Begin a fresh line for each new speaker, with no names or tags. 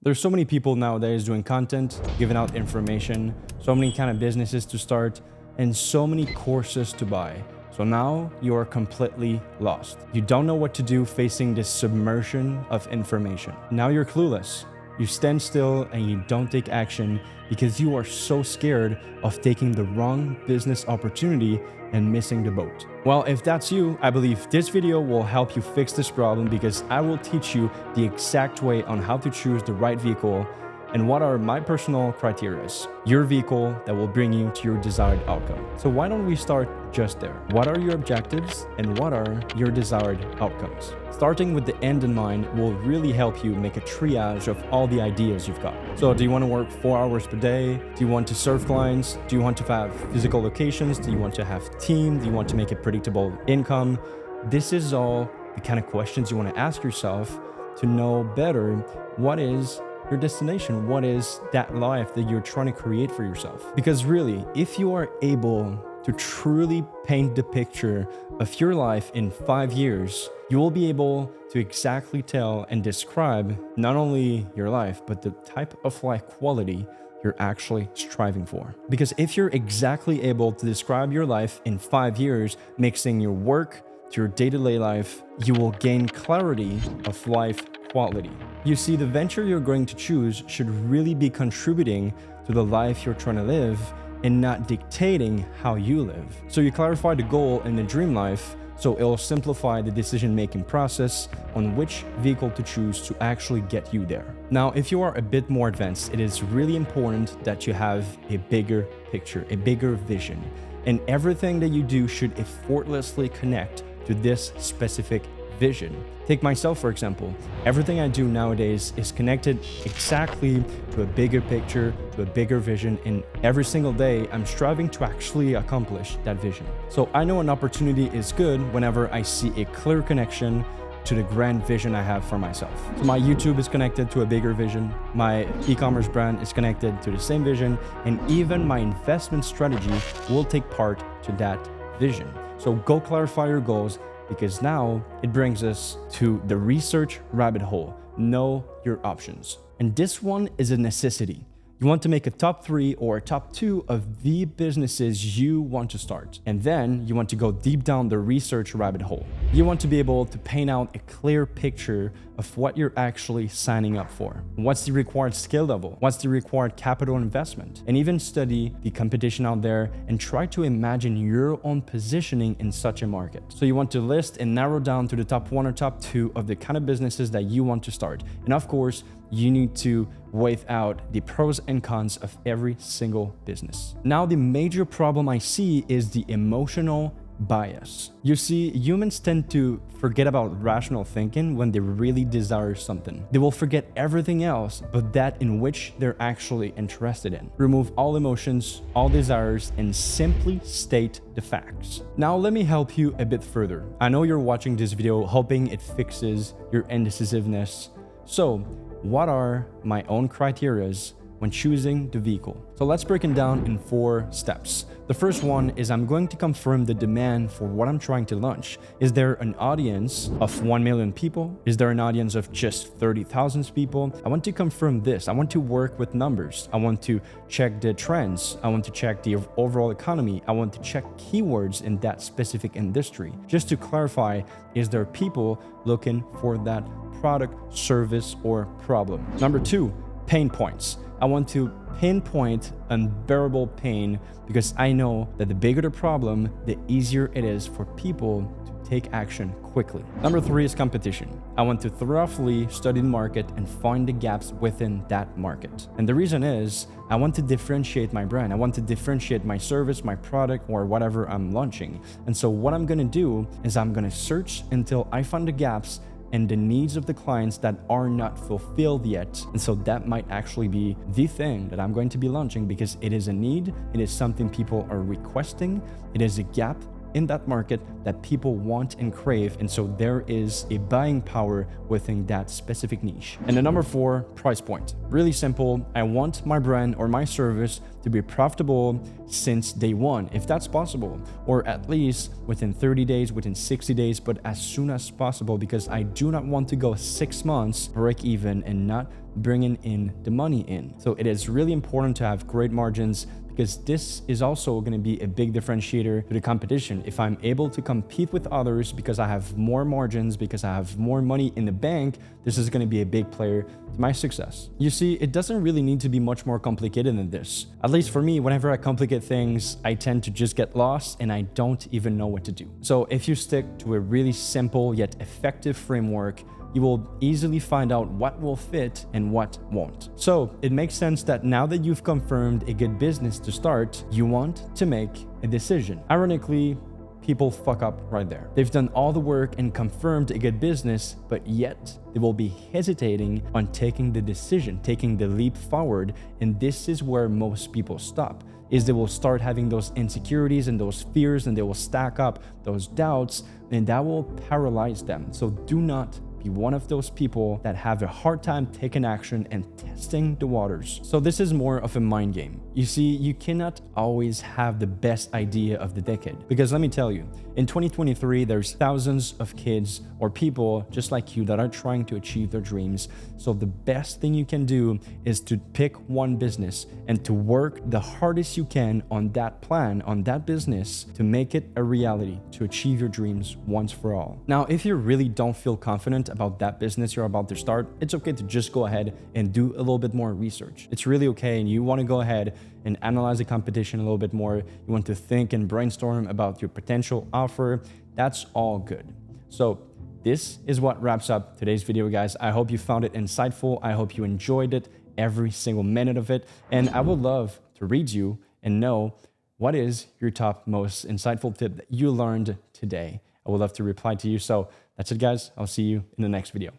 There's so many people nowadays doing content, giving out information, so many kind of businesses to start, and so many courses to buy. So now you are completely lost. You don't know what to do facing this submersion of information. Now you're clueless. You stand still and you don't take action because you are so scared of taking the wrong business opportunity and missing the boat. Well, if that's you, I believe this video will help you fix this problem because I will teach you the exact way on how to choose the right vehicle and what are my personal criteria. Your vehicle that will bring you to your desired outcome. So why don't we start just there? What are your objectives and what are your desired outcomes? Starting with the end in mind will really help you make a triage of all the ideas you've got. So do you want to work 4 hours per day? Do you want to serve clients? Do you want to have physical locations? Do you want to have team? Do you want to make a predictable income? This is all the kind of questions you want to ask yourself to know better what is your destination, what is that life that you're trying to create for yourself. Because really, if you are able to truly paint the picture of your life in 5 years, you will be able to exactly tell and describe not only your life, but the type of life quality you're actually striving for. Because if you're exactly able to describe your life in 5 years, mixing your work to your day-to-day life, you will gain clarity of life quality. You see, the venture you're going to choose should really be contributing to the life you're trying to live and not dictating how you live. So you clarify the goal and the dream life, so it'll simplify the decision-making process on which vehicle to choose to actually get you there. Now, if you are a bit more advanced, it is really important that you have a bigger picture, a bigger vision, and everything that you do should effortlessly connect to this specific vision. Take myself, for example. Everything I do nowadays is connected exactly to a bigger picture, to a bigger vision, and every single day I'm striving to actually accomplish that vision. So I know an opportunity is good whenever I see a clear connection to the grand vision I have for myself. So my YouTube is connected to a bigger vision, my e-commerce brand is connected to the same vision, and even my investment strategy will take part to that vision. So go clarify your goals, because now it brings us to the research rabbit hole. Know your options. And this one is a necessity. You want to make a top 3 or a top 2 of the businesses you want to start. And then you want to go deep down the research rabbit hole. You want to be able to paint out a clear picture of what you're actually signing up for. What's the required skill level? What's the required capital investment? And even study the competition out there and try to imagine your own positioning in such a market. So you want to list and narrow down to the top 1 or top 2 of the kind of businesses that you want to start. And of course, you need to weigh out the pros and cons of every single business. Now, the major problem I see is the emotional bias. You see, humans tend to forget about rational thinking when they really desire something. They will forget everything else but that in which they're actually interested in. Remove all emotions, all desires, and simply state the facts. Now, let me help you a bit further. I know you're watching this video hoping it fixes your indecisiveness. So, what are my own criterias when choosing the vehicle? So let's break it down in 4 steps. The first one is I'm going to confirm the demand for what I'm trying to launch. Is there an audience of 1 million people? Is there an audience of just 30,000 people? I want to confirm this. I want to work with numbers. I want to check the trends. I want to check the overall economy. I want to check keywords in that specific industry. Just to clarify, is there people looking for that product, service, or problem? Number 2, pain points. I want to pinpoint unbearable pain because I know that the bigger the problem, the easier it is for people to take action quickly. Number 3 is competition. I want to thoroughly study the market and find the gaps within that market. And the reason is I want to differentiate my brand. I want to differentiate my service, my product, or whatever I'm launching. And so what I'm going to do is I'm going to search until I find the gaps and the needs of the clients that are not fulfilled yet. And so that might actually be the thing that I'm going to be launching because it is a need, it is something people are requesting, it is a gap in that market that people want and crave. And so there is a buying power within that specific niche. And the number 4, price point. Really simple. I want my brand or my service to be profitable since day 1, if that's possible, or at least within 30 days, within 60 days, but as soon as possible, because I do not want to go 6 months break even and not bringing in the money in. So it is really important to have great margins, because this is also going to be a big differentiator to the competition. If I'm able to compete with others because I have more margins, because I have more money in the bank, this is going to be a big player to my success. You see, it doesn't really need to be much more complicated than this. At least for me, whenever I complicate things, I tend to just get lost and I don't even know what to do. So if you stick to a really simple yet effective framework, you will easily find out what will fit and what won't. So it makes sense that now that you've confirmed a good business to start, you want to make a decision. Ironically, people fuck up right there. They've done all the work and confirmed a good business, but yet they will be hesitating on taking the decision, taking the leap forward. And this is where most people stop, is they will start having those insecurities and those fears, and they will stack up those doubts, and that will paralyze them. So do not be one of those people that have a hard time taking action and testing the waters. So this is more of a mind game. You see, you cannot always have the best idea of the decade, because let me tell you, in 2023, there's thousands of kids or people just like you that are trying to achieve their dreams. So the best thing you can do is to pick one business and to work the hardest you can on that plan, on that business, to make it a reality, to achieve your dreams once for all. Now, if you really don't feel confident about that business you're about to start, it's okay to just go ahead and do a little bit more research. It's really okay, and you want to go ahead and analyze the competition a little bit more. You want to think and brainstorm about your potential offer. That's all good. So this is what wraps up today's video, guys. I hope you found it insightful. I hope you enjoyed it, every single minute of it. And I would love to read you and know what is your top most insightful tip that you learned today. I would love to reply to you. So that's it, guys. I'll see you in the next video.